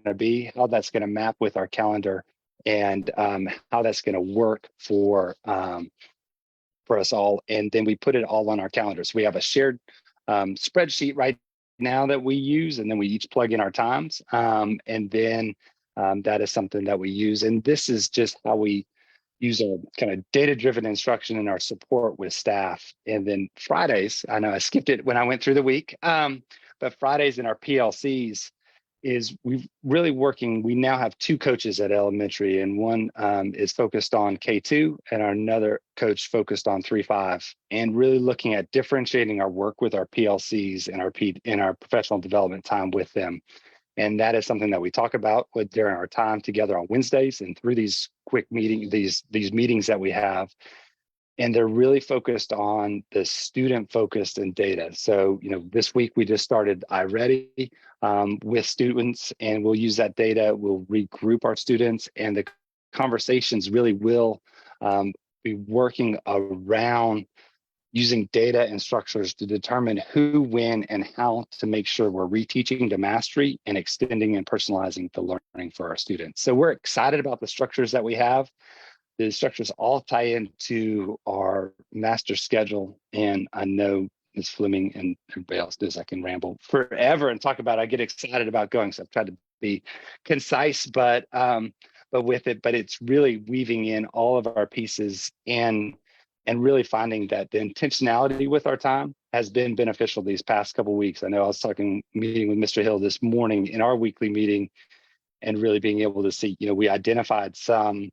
to be, how that's going to map with our calendar, and how that's going to work for us all. And then we put it all on our calendars. We have a shared spreadsheet right now that we use, and then we each plug in our times. And then that is something that we use. And this is just how we use our kind of data-driven instruction and our support with staff. And then Fridays, I know I skipped it when I went through the week, but Fridays in our PLCs is we've really working. We now have two coaches at elementary, and one is focused on K2 and another coach focused on 3-5, and really looking at differentiating our work with our PLCs and our professional development time with them. And that is something that we talk about during our time together on Wednesdays and through these quick these meetings that we have. And they're really focused on the student focused and data. So, this week we just started iReady with students, and we'll use that data. We'll regroup our students, and the conversations really will be working around using data and structures to determine who, when, and how to make sure we're reteaching to mastery and extending and personalizing the learning for our students. So we're excited about the structures that we have. The structures all tie into our master schedule. And I know Ms. Fleming and everybody else does. I can ramble forever and talk about it. I get excited about going. So I've tried to be concise, but with it, but it's really weaving in all of our pieces and really finding that the intentionality with our time has been beneficial these past couple of weeks. I know I was meeting with Mr. Hill this morning in our weekly meeting, and really being able to see, we identified some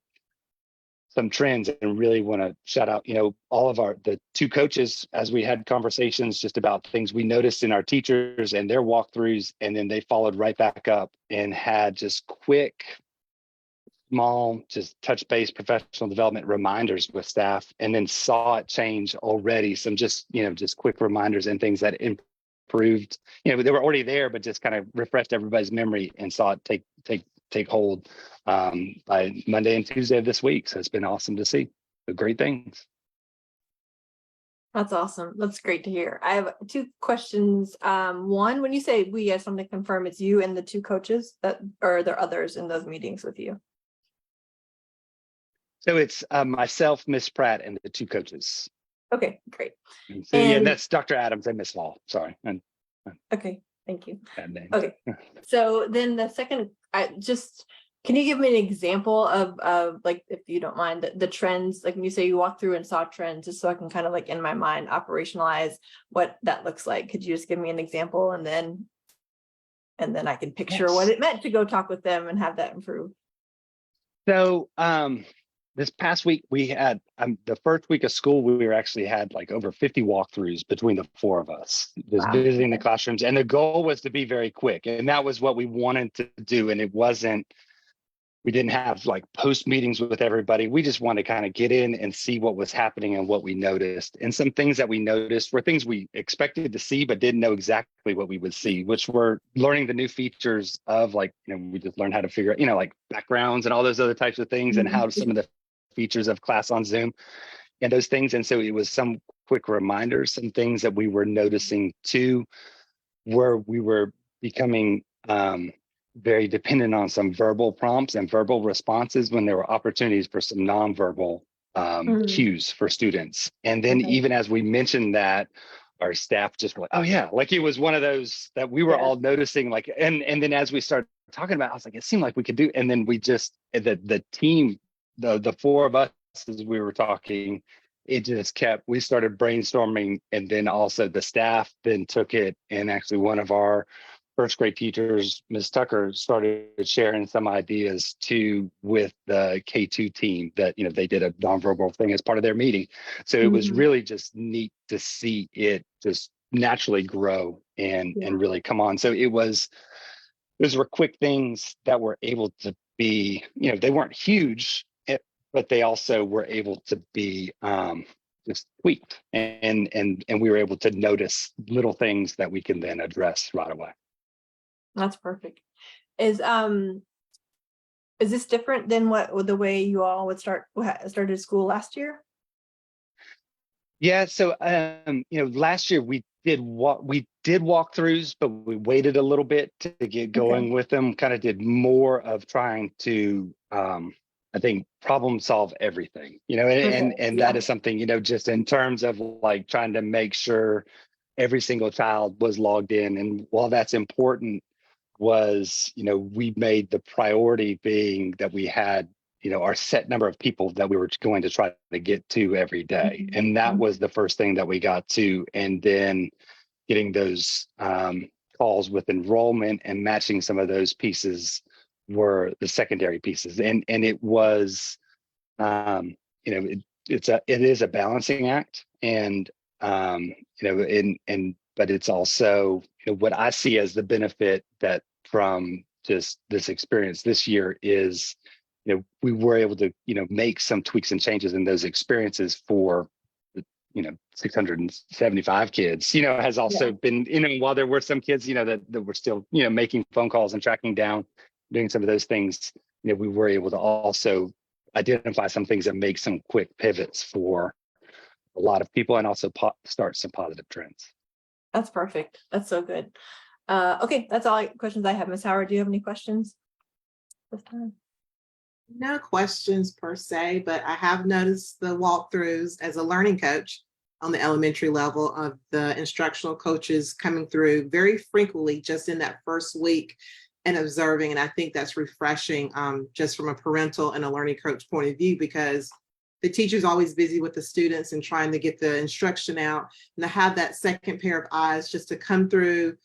trends, and really want to shout out, all of the two coaches as we had conversations just about things we noticed in our teachers and their walkthroughs. And then they followed right back up and had just quick, small, just touch base professional development reminders with staff, and then saw it change already. Some just quick reminders and things that improved, they were already there, but just kind of refreshed everybody's memory and saw it take hold by Monday and Tuesday of this week. So it's been awesome to see the great things. That's awesome. That's great to hear. I have two questions. One, when you say we, I just want to confirm it's you and the two coaches, or are there others in those meetings with you? So it's myself, Miss Pratt, and the two coaches. Okay, great. So yeah, that's Dr. Adams and Miss Hall. Sorry. Okay, thank you. Okay, so then the second, can you give me an example of like, if you don't mind, the trends, like when you say you walk through and saw trends, just so I can kind of like in my mind operationalize what that looks like. Could you just give me an example, and then I can picture what it meant to go talk with them and have that improve? So this past week we had the first week of school, we actually had like over 50 walkthroughs between the four of us, just visiting the classrooms. And the goal was to be very quick. And that was what we wanted to do. And we didn't have like post meetings with everybody. We just wanted to kind of get in and see what was happening and what we noticed. And some things that we noticed were things we expected to see, but didn't know exactly what we would see, which were learning the new features of we just learned how to figure out, like backgrounds and all those other types of things, and how some of the features of class on Zoom and those things. And so it was some quick reminders, some things that we were noticing too, where we were becoming very dependent on some verbal prompts and verbal responses when there were opportunities for some nonverbal cues for students. And then even as we mentioned that, our staff just were like, oh yeah, like it was one of those that we were all noticing, like, and then as we started talking about it, I was like, it seemed like we could do, and then we just, the team, the four of us, as we were talking, it just we started brainstorming, and then also the staff then took it, and actually one of our first grade teachers, Ms. Tucker, started sharing some ideas too with the K2 team that, they did a nonverbal thing as part of their meeting. So it was really just neat to see it just naturally grow and really come on. So those were quick things that were able to be, they weren't huge, but they also were able to be just tweaked, and we were able to notice little things that we can then address right away. That's perfect. Is this different than the way you all would started school last year? Yeah, so last year we did walkthroughs, but we waited a little bit to get going with them. Kind of did more of trying to, I think, problem solve everything, and that is something, just in terms of like trying to make sure every single child was logged in. And while that's important, was, we made the priority being that we had, our set number of people that we were going to try to get to every day. And that was the first thing that we got to. And then getting those calls with enrollment and matching some of those pieces were the secondary pieces. And it was, it is a balancing act. And, but it's also, what I see as the benefit that from just this experience this year is, we were able to, make some tweaks and changes in those experiences for 675 kids, has also been, while there were some kids, that were still, making phone calls and tracking down, doing some of those things, we were able to also identify some things that make some quick pivots for a lot of people and also start some positive trends. That's perfect. That's so good. Okay, that's all questions I have. Ms. Howard, do you have any questions this time? No questions per se, but I have noticed the walkthroughs as a learning coach on the elementary level of the instructional coaches coming through very frequently just in that first week and observing. And I think that's refreshing just from a parental and a learning coach point of view, because the teacher's always busy with the students and trying to get the instruction out, and to have that second pair of eyes just to come through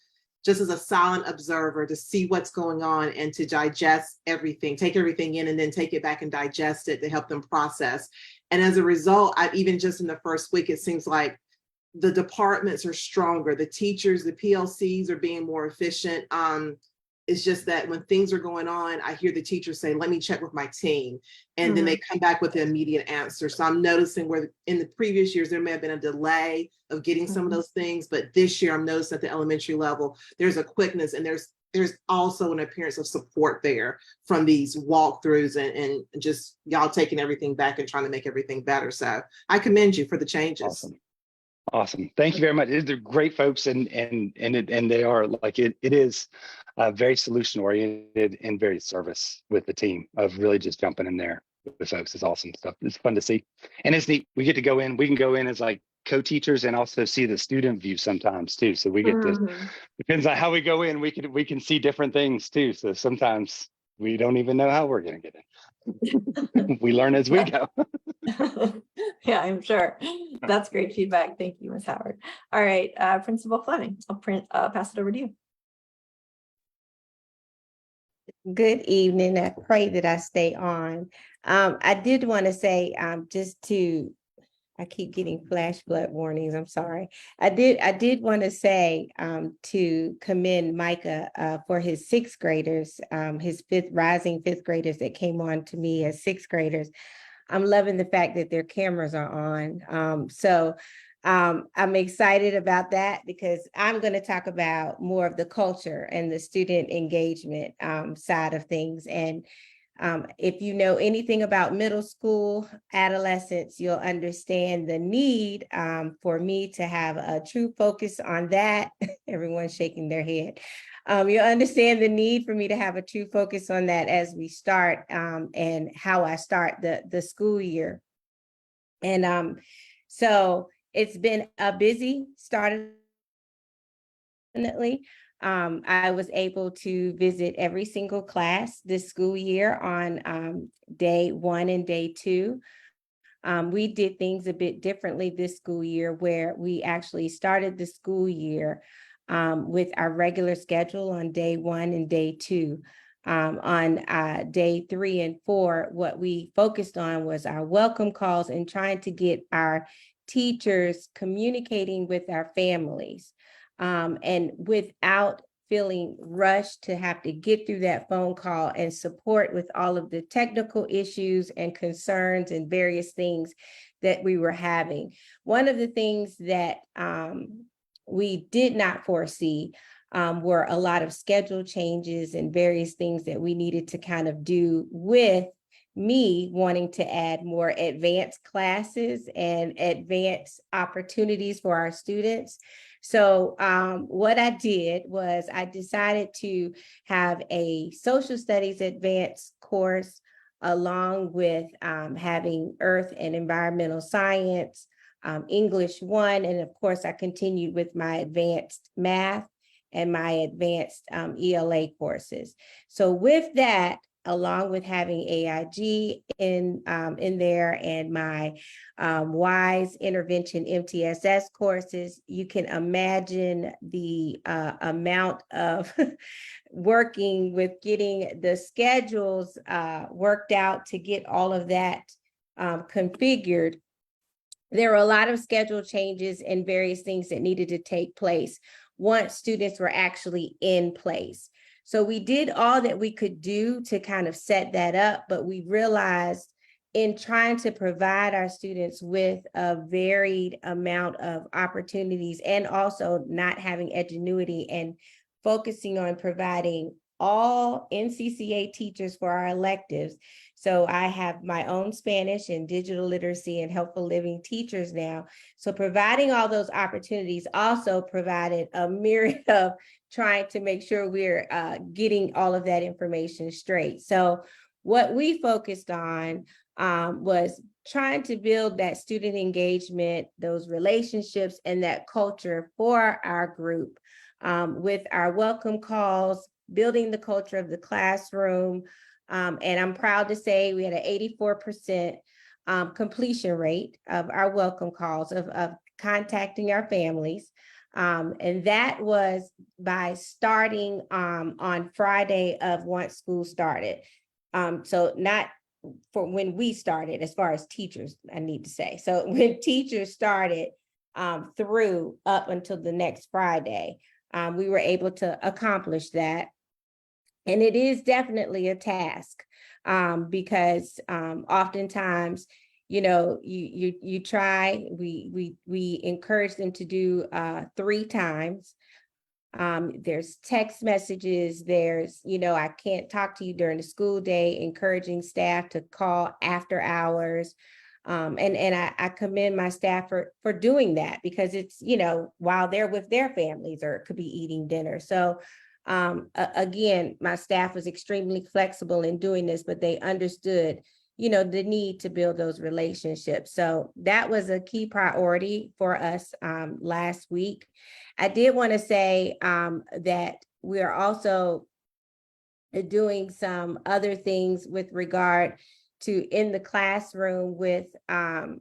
just as a silent observer to see what's going on and to digest everything, take everything in and then take it back and digest it to help them process. And as a result, even just in the first week, it seems like the departments are stronger. The teachers, the PLCs are being more efficient. It's just that when things are going on, I hear the teachers say, let me check with my team. And then they come back with the immediate answer. So I'm noticing where in the previous years, there may have been a delay of getting some of those things. But this year, I'm noticing at the elementary level, there's a quickness and there's also an appearance of support there from these walkthroughs and just y'all taking everything back and trying to make everything better. So I commend you for the changes. Awesome. Thank you very much. They're great folks, and they are like it is very solution oriented and very service with the team of really just jumping in there with folks. Is awesome stuff. It's fun to see, and it's neat. We get to go in. We can go in as like co-teachers and also see the student view sometimes too. So we get to, depends on how we go in. We can see different things too. So sometimes we don't even know how we're going to get in. We learn as we go. Yeah, I'm sure. That's great feedback. Thank you, Ms. Howard. All right, Principal Fleming, I'll pass it over to you. Good evening. I pray that I stay on. I did want to say, I keep getting flash flood warnings. I'm sorry. I did want to say to commend Micah for his sixth graders, his rising fifth graders that came on to me as sixth graders. I'm loving the fact that their cameras are on. So I'm excited about that because I'm going to talk about more of the culture and the student engagement side of things. And if you know anything about middle school adolescents, you'll understand the need for me to have a true focus on that. Everyone's shaking their head. You'll understand the need for me to have a true focus on that as we start and how I start the school year. And so it's been a busy start. Definitely. I was able to visit every single class this school year on day 1 and day 2. We did things a bit differently this school year where we actually started the school year with our regular schedule on day 1 and day 2. On day 3 and 4, what we focused on was our welcome calls and trying to get our teachers communicating with our families. And without feeling rushed to have to get through that phone call and support with all of the technical issues and concerns and various things that we were having. One of the things that we did not foresee were a lot of schedule changes and various things that we needed to kind of do with me wanting to add more advanced classes and advanced opportunities for our students. So what I did was I decided to have a social studies advanced course along with having earth and environmental science, English 1, and of course I continued with my advanced math and my advanced ELA courses. So with that, along with having AIG in there and my WISE intervention MTSS courses, you can imagine the amount of working with getting the schedules worked out to get all of that configured. There were a lot of schedule changes and various things that needed to take place once students were actually in place. So we did all that we could do to kind of set that up, but we realized in trying to provide our students with a varied amount of opportunities and also not having edgenuity and focusing on providing all NCCA teachers for our electives. So I have my own Spanish and digital literacy and helpful living teachers now. So providing all those opportunities also provided a myriad of trying to make sure we're getting all of that information straight. So what we focused on was trying to build that student engagement, those relationships, and that culture for our group with our welcome calls, building the culture of the classroom. And I'm proud to say we had an 84% completion rate of our welcome calls, of contacting our families. And that was by starting on Friday of once school started. So not for when we started, as far as teachers, I need to say. So when teachers started through up until the next Friday, we were able to accomplish that. And it is definitely a task because oftentimes, you know, you try, we encourage them to do 3 times. There's text messages, there's, you know, I can't talk to you during the school day, encouraging staff to call after hours. And I commend my staff for doing that because it's, you know, while they're with their families or it could be eating dinner. So again, my staff was extremely flexible in doing this, but they understood, you know, the need to build those relationships. So that was a key priority for us last week. I did want to say that we are also doing some other things with regard to in the classroom with our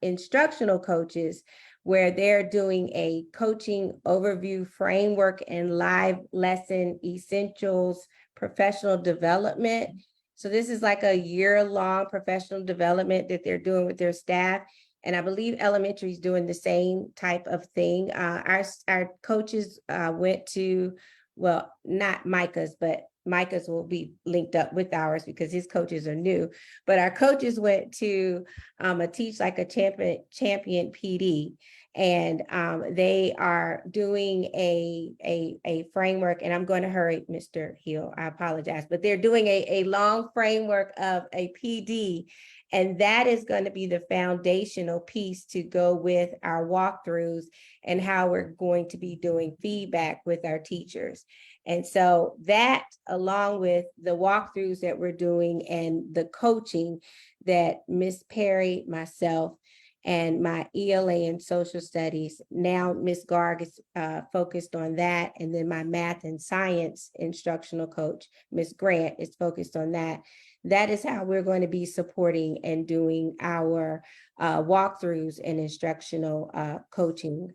instructional coaches, where they're doing a coaching overview framework and live lesson essentials professional development. So this is like a year-long professional development that they're doing with their staff. And I believe elementary is doing the same type of thing. Our coaches went to, well, not Micah's, but Micah's will be linked up with ours because his coaches are new. But our coaches went to a Teach Like a Champion PD, and they are doing a framework. And I'm going to hurry, Mr. Hill, I apologize, but they're doing a long framework of a PD. And that is going to be the foundational piece to go with our walkthroughs and how we're going to be doing feedback with our teachers. And so that, along with the walkthroughs that we're doing and the coaching that Miss Perry, myself, and my ELA and social studies, now Miss Garg is focused on that. And then my math and science instructional coach, Miss Grant, is focused on that. That is how we're going to be supporting and doing our walkthroughs and instructional coaching,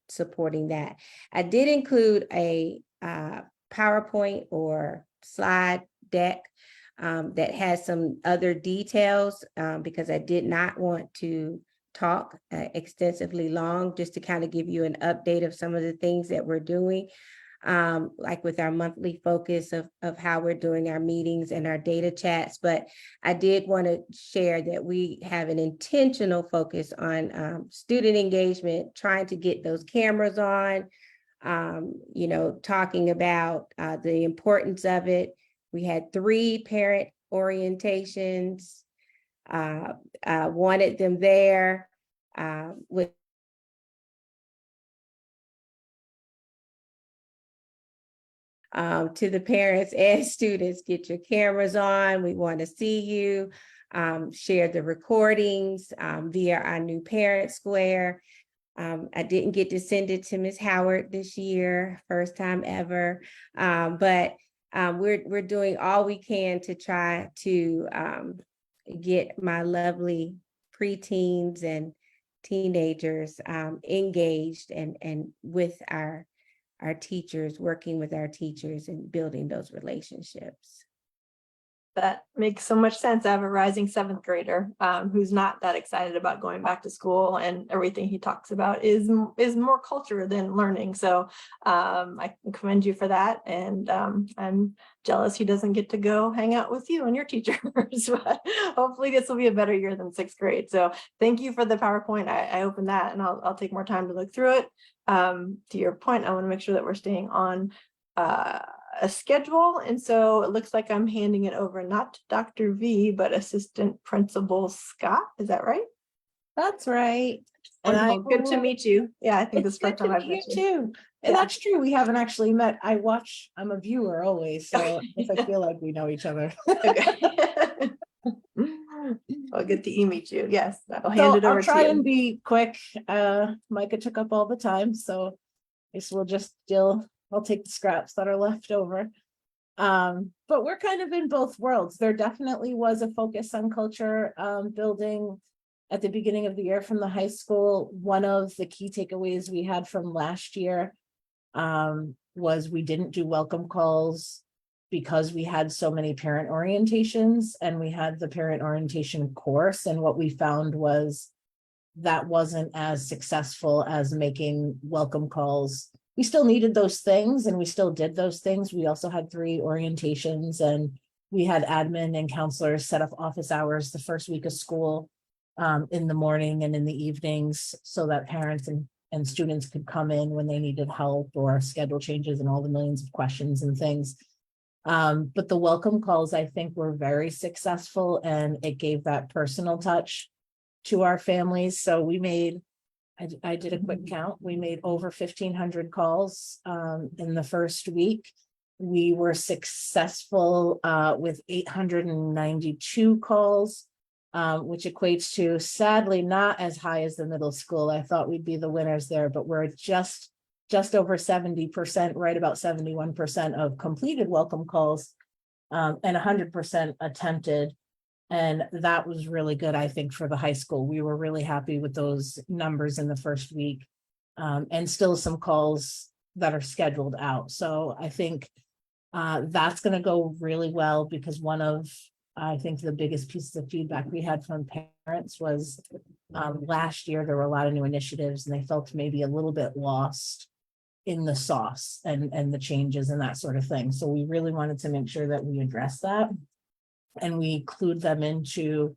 supporting that. I did include a PowerPoint or slide deck that has some other details because I did not want to talk extensively long, just to kind of give you an update of some of the things that we're doing. Like with our monthly focus of how we're doing our meetings and our data chats. But I did want to share that we have an intentional focus on student engagement, trying to get those cameras on, you know, talking about the importance of it. We had 3 parent orientations, wanted them there. with to the parents and students, get your cameras on. We want to see you. Share the recordings via our new Parent Square. I didn't get to send it to Ms. Howard this year, first time ever, but we're doing all we can to try to get my lovely preteens and teenagers engaged and with our teachers, working with our teachers and building those relationships. That makes so much sense. I have a rising 7th grader who's not that excited about going back to school, and everything he talks about is more culture than learning. So I commend you for that, and I'm jealous he doesn't get to go hang out with you and your teachers. But hopefully this will be a better year than 6th grade. So thank you for the PowerPoint. I opened that, and I'll take more time to look through it. To your point, I want to make sure that we're staying on a schedule, and so it looks like I'm handing it over not to Dr. V, but Assistant Principal Scott. Is that right? That's right. And Wonderful. Good to meet you. Yeah, I think this It's is the good first time to I've meet met you you. too. And Yeah. that's true. We haven't actually met. I'm a viewer always, so I feel like we know each other. Okay. I'll get to meet you. Yes, I'll hand it over I'll try to you. and be quick. Micah took up all the time, so I guess I'll take the scraps that are left over. But we're kind of in both worlds. There definitely was a focus on culture building at the beginning of the year from the high school. One of the key takeaways we had from last year was we didn't do welcome calls because we had so many parent orientations, and we had the parent orientation course. And what we found was that wasn't as successful as making welcome calls. We still needed those things, and we still did those things. We also had 3 orientations, and we had admin and counselors set up office hours the first week of school in the morning and in the evenings, so that parents and students could come in when they needed help or schedule changes and all the millions of questions and things. But the welcome calls, I think, were very successful, and it gave that personal touch to our families. So we made, I did a quick count. We made over 1,500 calls in the first week. We were successful with 892 calls, which equates to, sadly, not as high as the middle school. I thought we'd be the winners there, but we're just over 70%, right about 71% of completed welcome calls, and 100% attempted. And that was really good, I think, for the high school. We were really happy with those numbers in the first week, and still some calls that are scheduled out. So I think that's going to go really well, because one of, I think, the biggest pieces of feedback we had from parents was last year there were a lot of new initiatives, and they felt maybe a little bit lost in the sauce and the changes and that sort of thing. So we really wanted to make sure that we address that, and we include them into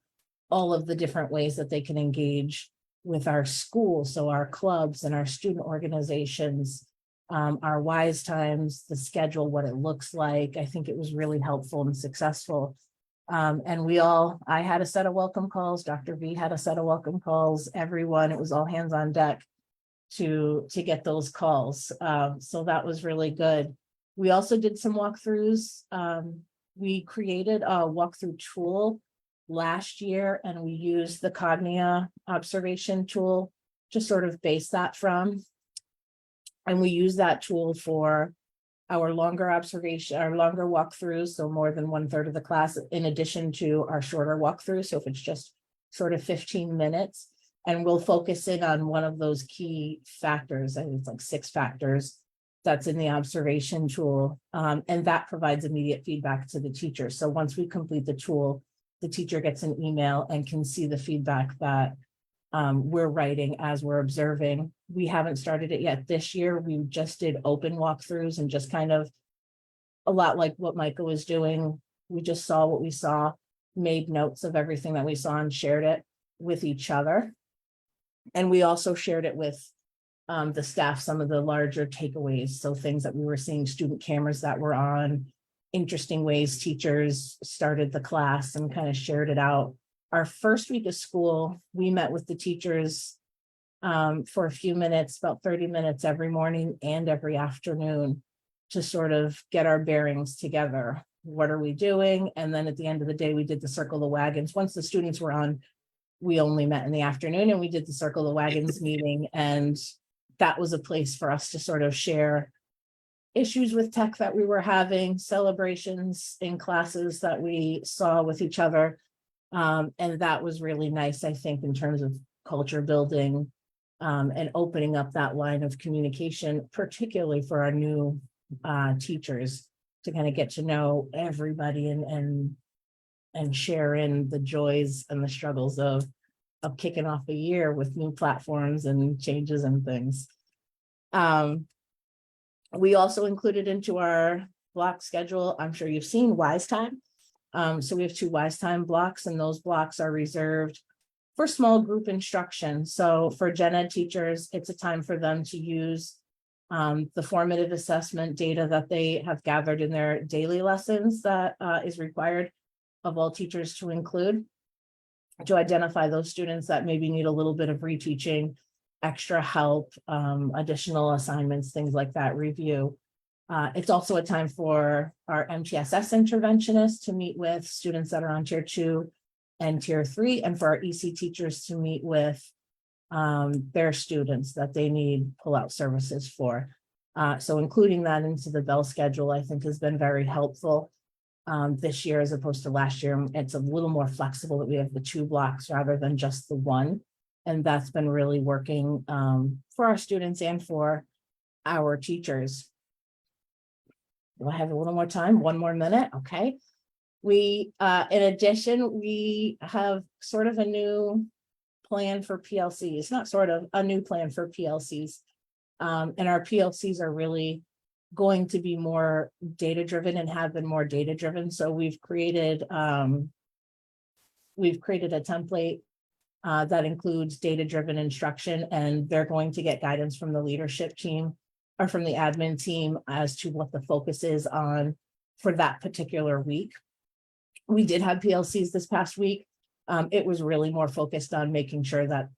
all of the different ways that they can engage with our school. So our clubs and our student organizations, our WISE times, the schedule, what it looks like. I think it was really helpful and successful. And I had a set of welcome calls. Dr. V had a set of welcome calls. Everyone, it was all hands on deck to get those calls. So that was really good. We also did some walkthroughs. We created a walkthrough tool last year, and we used the Cognia observation tool to sort of base that from. And we use that tool for our longer observation, our longer walkthroughs, so more than 1/3 of the class, in addition to our shorter walkthrough. So if it's just sort of 15 minutes, and we'll focus in on one of those key factors, I think it's like 6 factors that's in the observation tool, and that provides immediate feedback to the teacher. So once we complete the tool, the teacher gets an email and can see the feedback that we're writing as we're observing. We haven't started it yet this year. We just did open walkthroughs, and just kind of a lot like what Micah was doing. We just saw what we saw, made notes of everything that we saw, and shared it with each other. And we also shared it with the staff, some of the larger takeaways. So things that we were seeing, student cameras that were on, interesting ways teachers started the class, and kind of shared it out. Our first week of school, we met with the teachers for a few minutes, about 30 minutes every morning and every afternoon to sort of get our bearings together. What are we doing? And then at the end of the day, we did the circle the wagons. Once the students were on, we only met in the afternoon and we did the circle the wagons meeting. And that was a place for us to sort of share issues with tech that we were having, celebrations in classes that we saw with each other. And that was really nice, I think, in terms of culture building and opening up that line of communication, particularly for our new teachers, to kind of get to know everybody and share in the joys and the struggles of kicking off a year with new platforms and changes and things. We also included into our block schedule, I'm sure you've seen Wise Time. So we have 2 Wise Time blocks, and those blocks are reserved for small group instruction. So for gen ed teachers, it's a time for them to use the formative assessment data that they have gathered in their daily lessons that is required of all teachers to include, to identify those students that maybe need a little bit of reteaching, extra help, additional assignments, things like that, review. It's also a time for our MTSS interventionists to meet with students that are on tier 2 and tier 3, and for our EC teachers to meet with their students that they need pull-out services for. So including that into the Bell schedule, I think, has been very helpful this year as opposed to last year. It's a little more flexible that we have the 2 blocks rather than just the 1. And that's been really working for our students and for our teachers. Do I have a little more time? 1 more minute? Okay. We, in addition, we have sort of a new plan for PLCs, not sort of, a new plan for PLCs. And our PLCs are really going to be more data-driven and have been more data-driven. So we've created a template that includes data-driven instruction, and they're going to get guidance from the leadership team or from the admin team as to what the focus is on for that particular week. We did have PLCs this past week. It was really more focused on making sure that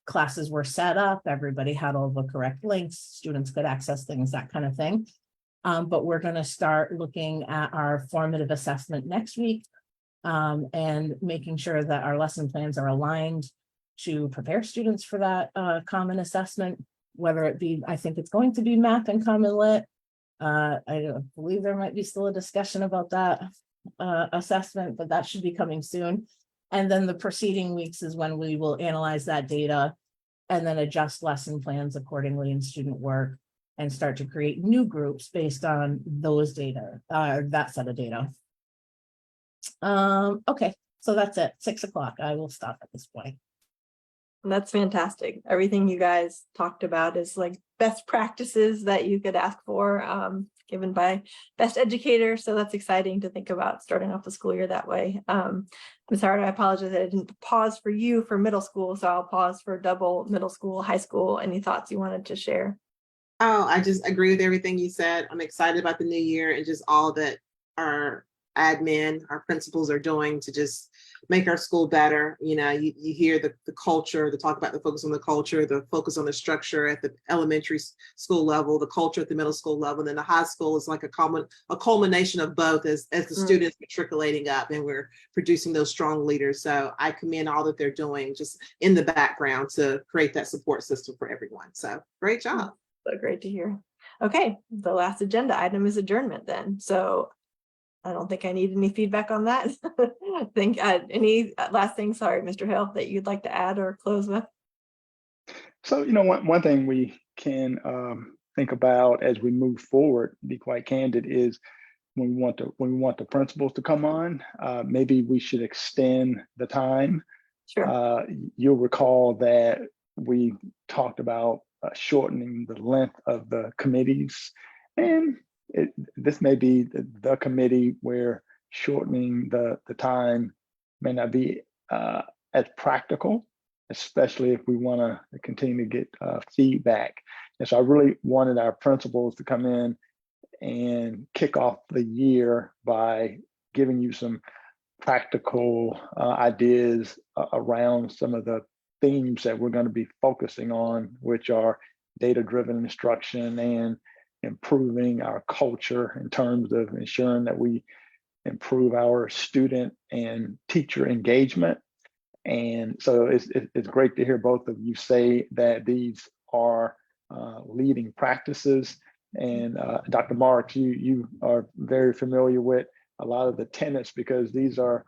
classes were set up, everybody had all the correct links, students could access things, that kind of thing. But we're going to start looking at our formative assessment next week and making sure that our lesson plans are aligned to prepare students for that common assessment, whether it be, I think it's going to be math and common lit. I believe there might be still a discussion about that assessment, but that should be coming soon. And then the preceding weeks is when we will analyze that data and then adjust lesson plans accordingly in student work and start to create new groups based on those data, that set of data. Okay, so that's it, 6 o'clock. I will stop at this point. That's fantastic. Everything you guys talked about is like best practices that you could ask for, given by best educators. So that's exciting to think about starting off the school year that way. Ms. Howard, I apologize that I didn't pause for you for middle school. So I'll pause for double middle school, high school. Any thoughts you wanted to share? Oh, I just agree with everything you said. I'm excited about the new year and just all that our admin, our principals are doing to just make our school better. You know, you hear the culture, the talk about the focus on the culture, the focus on the structure at the elementary school level, the culture at the middle school level, and then the high school is like a culmination of both as the students matriculating up and we're producing those strong leaders. So I commend all that they're doing just in the background to create that support system for everyone. So great job. So great to hear. Okay, the last agenda item is adjournment then. So I don't think I need any feedback on that. I think any last thing, sorry, Mr. Hill, that you'd like to add or close with? So, you know, one thing we can think about as we move forward, be quite candid, is when we want the principals to come on, maybe we should extend the time. Sure. You'll recall that we talked about shortening the length of the committees, and this may be the committee where shortening the time may not be as practical, especially if we want to continue to get feedback. And so I really wanted our principals to come in and kick off the year by giving you some practical ideas around some of the themes that we're going to be focusing on, which are data-driven instruction and improving our culture in terms of ensuring that we improve our student and teacher engagement. And so it's great to hear both of you say that these are leading practices. And Dr. Marks, you are very familiar with a lot of the tenets, because these are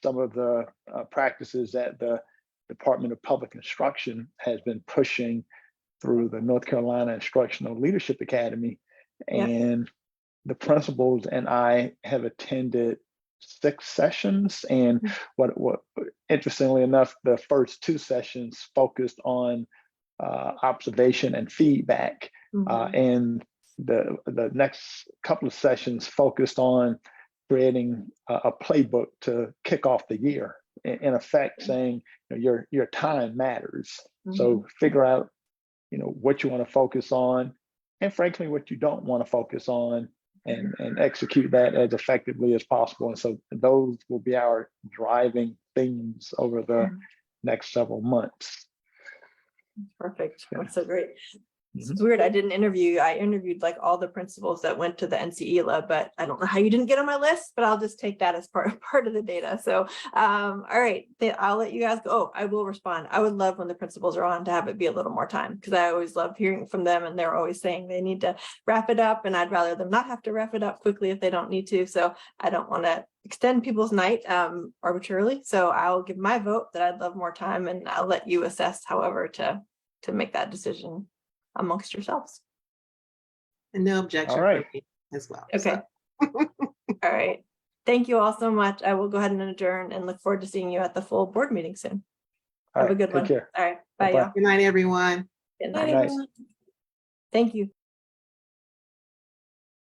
some of the practices that the Department of Public Instruction has been pushing through the North Carolina Instructional Leadership Academy. Yeah. And the principals and I have attended 6 sessions. And what interestingly enough, the first 2 sessions focused on observation and feedback. And the next couple of sessions focused on creating a playbook to kick off the year. In effect, saying, your time matters. So figure out, what you want to focus on, and frankly, what you don't want to focus on, and execute that as effectively as possible. And so those will be our driving themes over the next several months. Perfect. Yeah. That's so great. It's weird. I didn't interview you. I interviewed like all the principals that went to the NCELA, but I don't know how you didn't get on my list, but I'll just take that as part of the data. So, all right, I'll let you guys go. Oh, I will respond. I would love when the principals are on to have it be a little more time, because I always love hearing from them, and they're always saying they need to wrap it up, and I'd rather them not have to wrap it up quickly if they don't need to. So I don't want to extend people's night arbitrarily. So I'll give my vote that I'd love more time, and I'll let you assess however to make that decision amongst yourselves. And no objection All right. from me as well. Okay. So. All right. Thank you all so much. I will go ahead and adjourn and look forward to seeing you at the full board meeting soon. All Have a right, good take one. care. All right. Bye, Bye-bye. y'all. Good night, everyone. Good Night, night. Nice. everyone. Thank you.